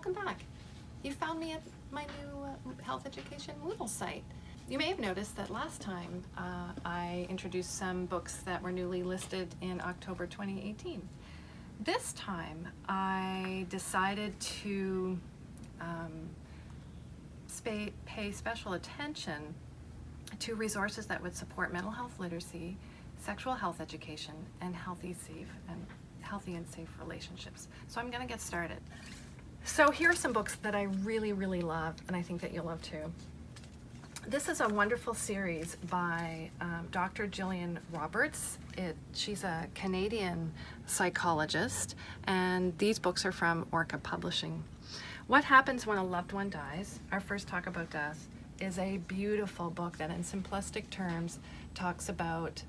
welcome back. You found me at my new health education Moodle site. You may have noticed that last time I introduced some books that were newly listed in October 2018. This time I decided to pay special attention to resources that would support mental health literacy, sexual health education, and healthy and safe relationships. So I'm going to get started. So here are some books that I really, really love, and I think that you'll love too. This is a wonderful series by Dr. Jillian Roberts. She's a Canadian psychologist, and these books are from Orca Publishing. What Happens When a Loved One Dies, Our First Talk About Death, is a beautiful book that in simplistic terms talks about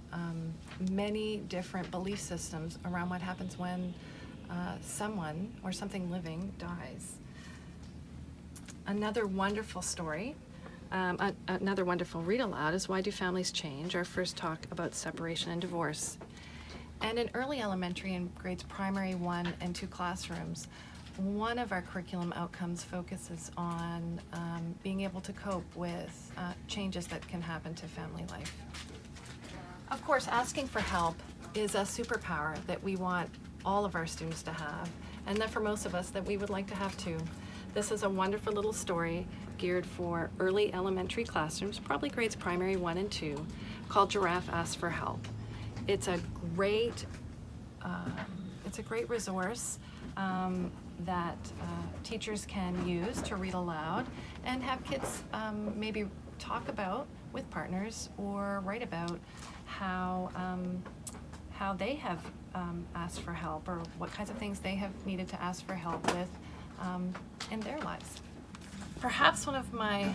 many different belief systems around what happens when someone or something living dies. Another wonderful story, another wonderful read aloud is Why Do Families Change? Our First Talk About Separation and Divorce. And in early elementary and grades primary 1 and 2 classrooms, one of our curriculum outcomes focuses on being able to cope with changes that can happen to family life. Of course, asking for help is a superpower that we want all of our students to have, and that for most of us that we would like to have too. This is a wonderful little story geared for early elementary classrooms, probably grades primary 1 and 2, called Giraffe Asks for Help. It's a great resource that teachers can use to read aloud and have kids maybe talk about with partners or write about how they have asked for help, or what kinds of things they have needed to ask for help with in their lives. Perhaps one of my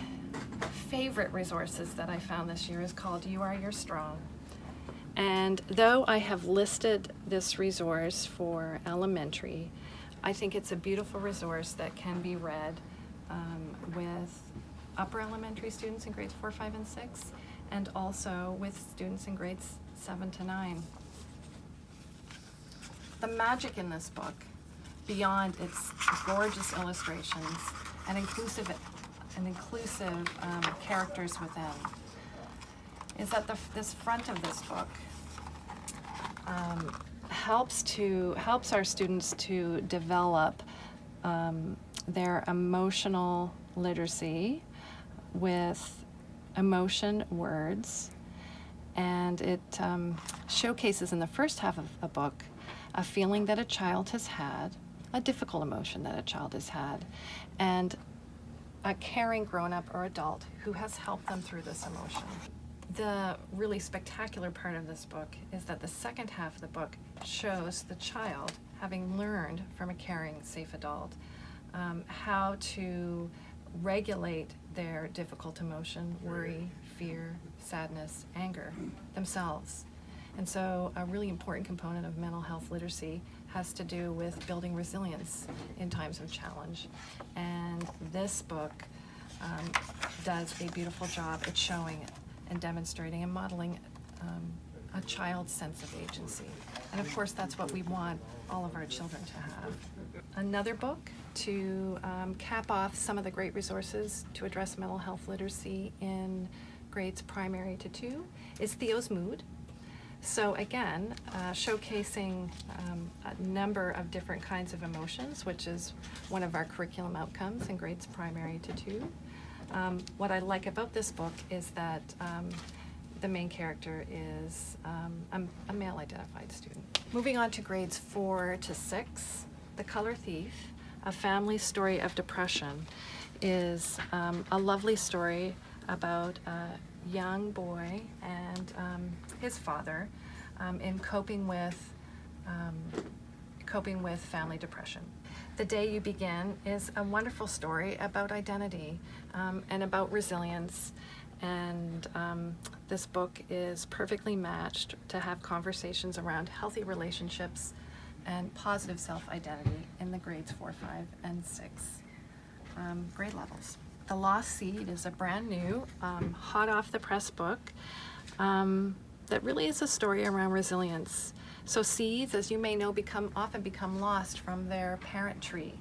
favorite resources that I found this year is called You Are Your Strong. And though I have listed this resource for elementary, I think it's a beautiful resource that can be read with upper elementary students in grades 4, 5, and 6, and also with students in grades 7 to 9. The magic in this book, beyond its gorgeous illustrations and inclusive characters within, is that this front of this book helps our students to develop their emotional literacy with emotion words, and it showcases in the first half of the book a feeling that a child has had, a difficult emotion that a child has had, and a caring grown-up or adult who has helped them through this emotion. The really spectacular part of this book is that the second half of the book shows the child, having learned from a caring, safe adult, how to regulate their difficult emotion, worry, fear, sadness, anger, themselves. And so a really important component of mental health literacy has to do with building resilience in times of challenge. And this book does a beautiful job at showing and demonstrating and modeling a child's sense of agency. And of course, that's what we want all of our children to have. Another book to cap off some of the great resources to address mental health literacy in grades primary to 2 is Theo's Mood. So again, showcasing a number of different kinds of emotions, which is one of our curriculum outcomes in grades primary to 2. What I like about this book is that the main character is a male-identified student. Moving on to grades 4 to 6, The Color Thief, A Family Story of Depression, is a lovely story about a young boy and his father in coping with family depression. The Day You Begin is a wonderful story about identity and about resilience, and this book is perfectly matched to have conversations around healthy relationships and positive self-identity in the grades 4, 5, and 6 grade levels. The Lost Seed is a brand new, hot off the press book that really is a story around resilience. So seeds, as you may know, often become lost from their parent tree.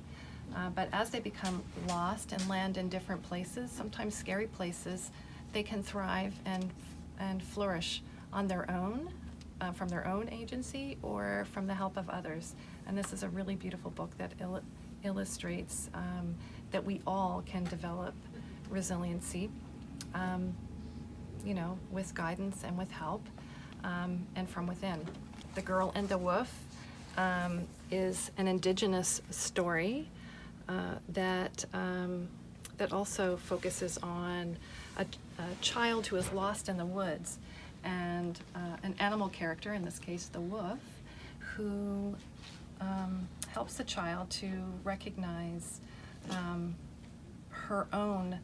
But as they become lost and land in different places, sometimes scary places, they can thrive and flourish on their own, from their own agency or from the help of others. And this is a really beautiful book that illustrates that we all can develop resiliency, with guidance and with help, and from within. The Girl and the Wolf is an indigenous story that also focuses on a child who is lost in the woods, and an animal character, in this case the wolf, who helps the child to recognize her own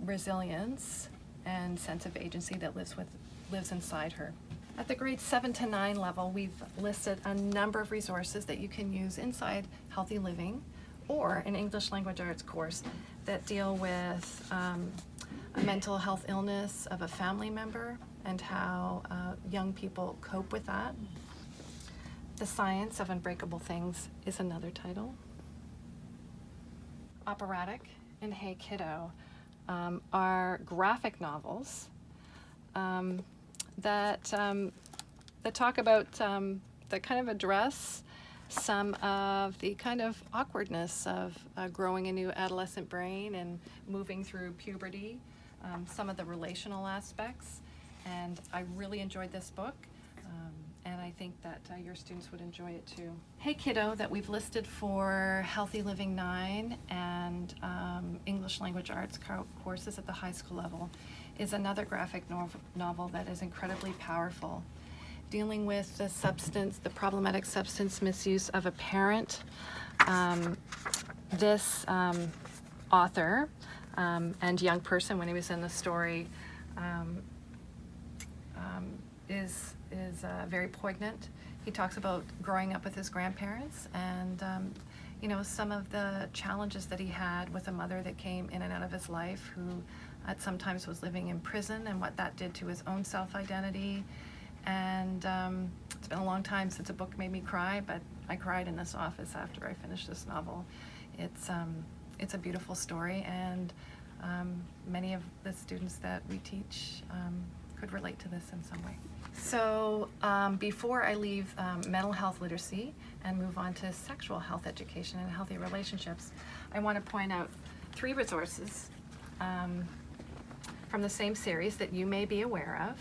resilience and sense of agency that lives inside her. At the grades 7 to 9 level, we've listed a number of resources that you can use inside Healthy Living or an English Language Arts course that deal with a mental health illness of a family member and how young people cope with that. The Science of Unbreakable Things is another title. Operatic and Hey Kiddo are graphic novels that talk about, that kind of address some of the kind of awkwardness of growing a new adolescent brain and moving through puberty, some of the relational aspects. And I really enjoyed this book, and I think that your students would enjoy it too. Hey Kiddo, that we've listed for Healthy Living 9 and English Language Arts courses at the high school level, is another graphic novel that is incredibly powerful, dealing with the problematic substance misuse of a parent. This author and young person, when he was in the story, is very poignant. He talks about growing up with his grandparents and some of the challenges that he had with a mother that came in and out of his life, who at sometimes was living in prison, and what that did to his own self-identity. And it's been a long time since a book made me cry, but I cried in this office after I finished this novel. It's a beautiful story, and many of the students that we teach could relate to this in some way. So before I leave mental health literacy and move on to sexual health education and healthy relationships, I want to point out 3 resources from the same series that you may be aware of.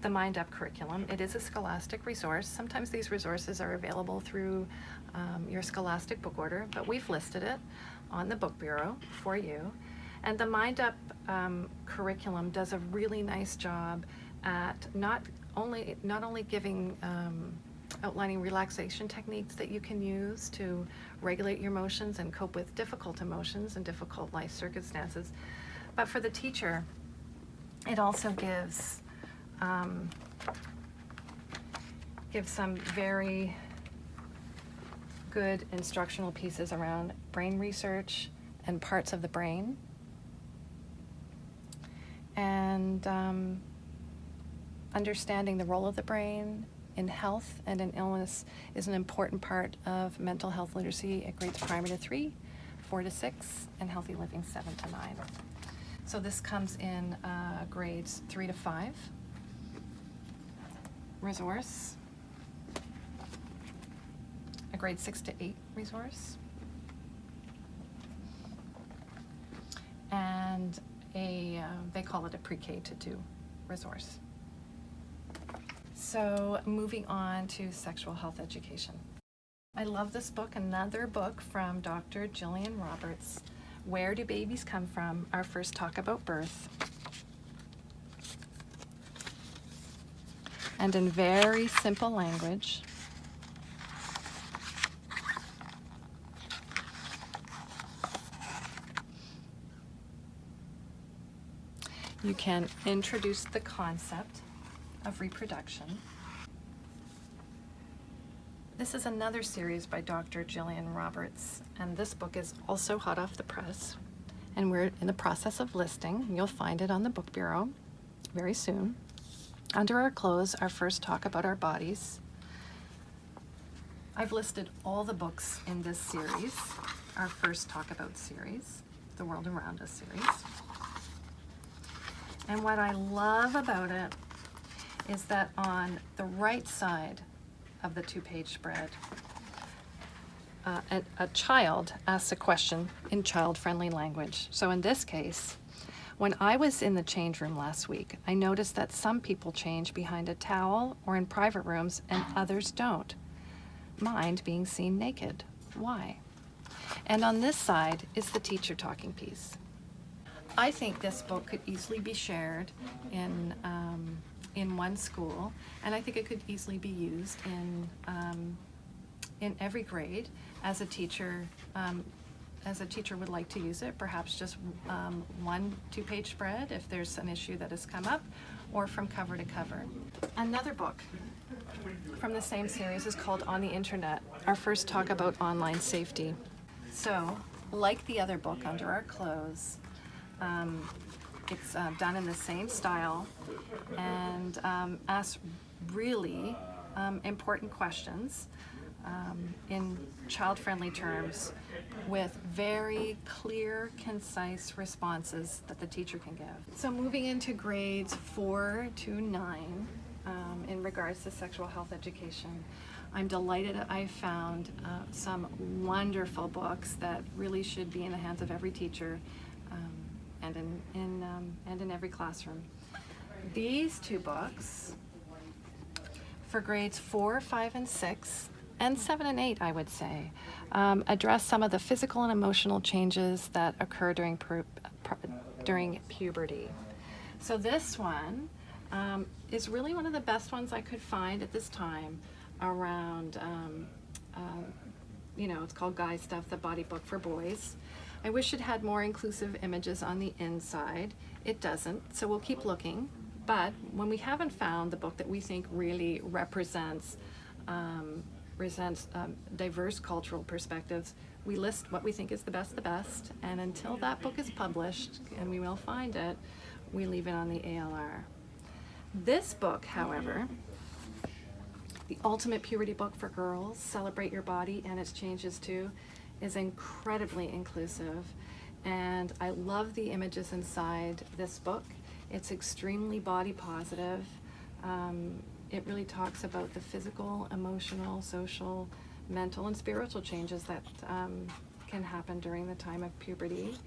The Mind Up curriculum. It is a scholastic resource. Sometimes these resources are available through your scholastic book order, but we've listed it on the Book Bureau for you. And the Mind Up curriculum does a really nice job at not only giving outlining relaxation techniques that you can use to regulate your emotions and cope with difficult emotions and difficult life circumstances, but for the teacher, it also gives some very good instructional pieces around brain research and parts of the brain. And understanding the role of the brain in health and in illness is an important part of mental health literacy at grades primary to 3, 4 to 6, and Healthy Living 7 to 9. So this comes in grades 3 to 5. Resource, a grade 6 to 8 resource, and they call it a pre-K to 2 resource. So moving on to sexual health education. I love this book, another book from Dr. Jillian Roberts, Where Do Babies Come From? Our First Talk About Birth. And in very simple language, you can introduce the concept of reproduction. This is another series by Dr. Jillian Roberts, and this book is also hot off the press, and we're in the process of listing. You'll find it on the Book Bureau very soon. Under Our Clothes, Our First Talk About Our Bodies. I've listed all the books in this series, our first Talk About series, the World Around Us series. And what I love about it is that on the right side of the 2-page spread, a child asks a question in child-friendly language. So in this case, when I was in the change room last week, I noticed that some people change behind a towel or in private rooms and others don't. Mind being seen naked. Why? And on this side is the teacher talking piece. I think this book could easily be shared in one school, and I think it could easily be used in every grade as a teacher would like to use it, perhaps just one 2-page spread if there's an issue that has come up, or from cover to cover. Another book from the same series is called On the Internet, our first talk about online safety. So, like the other book, Under Our Clothes, it's done in the same style and asks really important questions in child-friendly terms with very clear, concise responses that the teacher can give. So moving into grades 4 to 9, in regards to sexual health education, I'm delighted I found some wonderful books that really should be in the hands of every teacher and in every classroom. These 2 books for grades 4, 5, and 6, and 7 and 8, I would say, address some of the physical and emotional changes that occur during puberty. So this one is really one of the best ones I could find at this time around, it's called Guy Stuff, the body book for boys. I wish it had more inclusive images on the inside. It doesn't, so we'll keep looking. But when we haven't found the book that we think really represents diverse cultural perspectives, we list what we think is the best, and until that book is published, and we will find it, we leave it on the ALR. This book, however, the ultimate puberty book for girls, Celebrate Your Body and Its Changes Too, is incredibly inclusive, and I love the images inside this book. It's extremely body positive. It really talks about the physical, emotional, social, mental, and spiritual changes that can happen during the time of puberty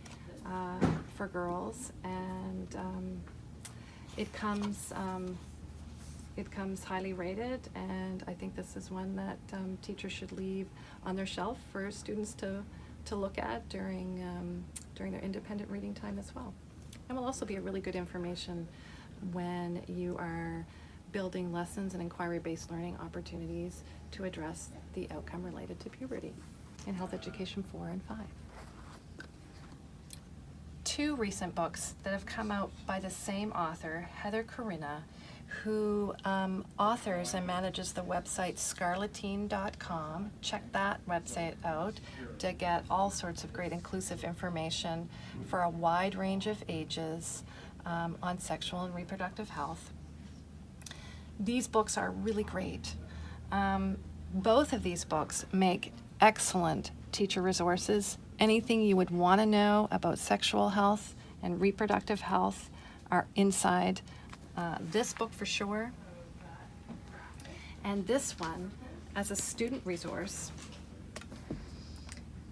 for girls, and it comes highly rated, and I think this is one that teachers should leave on their shelf for students to look at during their independent reading time as well. And will also be a really good information when you are building lessons and inquiry-based learning opportunities to address the outcome related to puberty in Health Education 4 and 5. 2 recent books that have come out by the same author, Heather Corina, who authors and manages the website scarletine.com. Check that website out to get all sorts of great inclusive information for a wide range of ages on sexual and reproductive health. These books are really great. Both of these books make excellent teacher resources. Anything you would want to know about sexual health and reproductive health are inside this book for sure. And this one, as a student resource,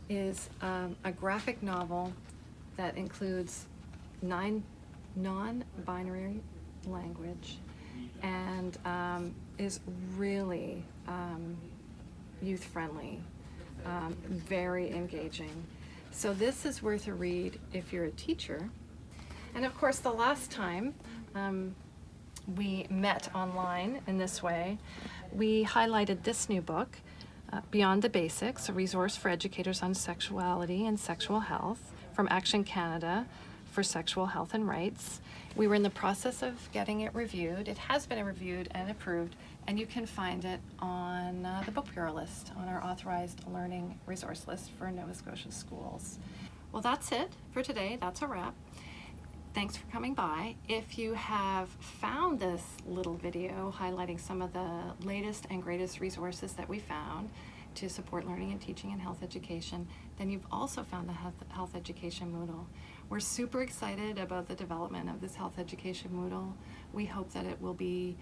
is a graphic novel that includes 9 non-binary language and is really youth-friendly, very engaging. So this is worth a read if you're a teacher. And of course, the last time we met online in this way, we highlighted this new book, Beyond the Basics, a resource for educators on sexuality and sexual health, from Action Canada for Sexual Health and Rights. We were in the process of getting it reviewed. It has been reviewed and approved, and you can find it on the Book Bureau list, on our authorized learning resource list for Nova Scotia schools. Well, that's it for today. That's a wrap. Thanks for coming by. If you have found this little video highlighting some of the latest and greatest resources that we found, to support learning and teaching in health education, then you've also found the health education Moodle. We're super excited about the development of this health education Moodle. We hope that it will be,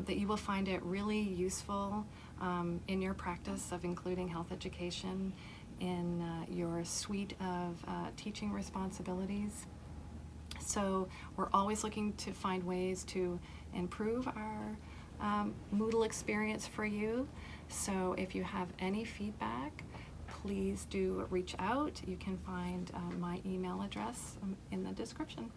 that you will find it really useful in your practice of including health education in your suite of teaching responsibilities. So we're always looking to find ways to improve our Moodle experience for you. So if you have any feedback, please do reach out. You can find my email address in the description.